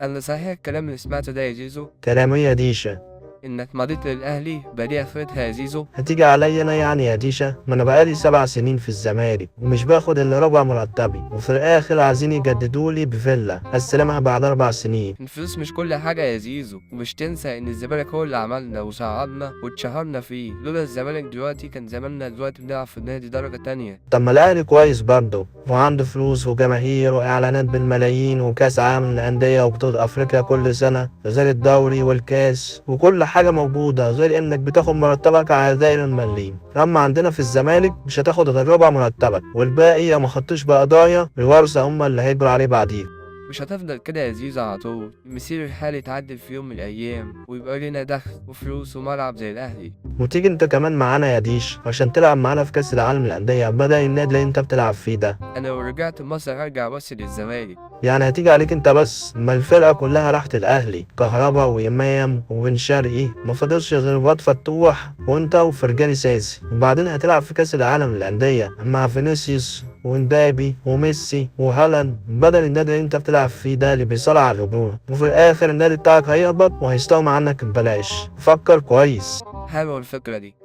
أنا صحيح الكلام اللي سمعته ده يا زيزو؟ كلامي يا ديشا. إنك مضيت للأهلي بقالي آخرتها يا زيزو؟ هتيجي عليا انا يعني يا ديشا؟ ما انا بقالي 7 سنين في الزمالك ومش باخد الا ربع مرتبي، وفي الاخر عايزين يجددولي بفيلا استلمها بعد 4 سنين. الفلوس مش كل حاجة يا زيزو، ومش تنسى إن الزمالك هو اللي عملنا وصعدنا واتشهرنا فيه. لولا الزمالك دلوقتي كان زماننا دلوقتي بنلعب في النادي درجة تانية. طب ما الاهلي كويس برضه وعنده فلوس وجماهير واعلانات بالملايين وكاس عالم للانديه وبطولة افريقيا كل سنه، غير الدوري والكاس وكل حاجه موجوده، غير انك بتاخد مرتبك على داير المليم. اما عندنا في الزمالك مش هتاخد غير ربع مرتبك، والباقي يا ما خدتوش بقضايا الورثه هم اللي هيجروا عليه بعدين. مش هتفضل كده يا زيزو على طول. المسير الحالي يتعدل في يوم من الأيام ويبقى لنا دخل وفلوس وملعب زي الأهلي. وتيجي انت كمان معانا يا ديش عشان تلعب معانا في كاس العالم للانديه بدل النادي اللي انت بتلعب فيه ده. أنا لو رجعت مصر هرجع بس للزمالك. يعني هتيجي عليك انت بس؟ ما الفرقه كلها راحت الاهلي، كهربا وامام وبن شرقي، ما فاضلش غير واد فتوح وانت وفرجاني ساسي. وبعدين هتلعب في كاس العالم للانديه مع فينيسيوس ومبابي وميسي وهالاند بدل النادي اللي انت بتلعب فيه ده اللي بيصارع على الهجوم، وفي الاخر النادي بتاعك هيهبط وهيستغنى عنك ببلاش. فكر كويس. حلوة الفكرة دي.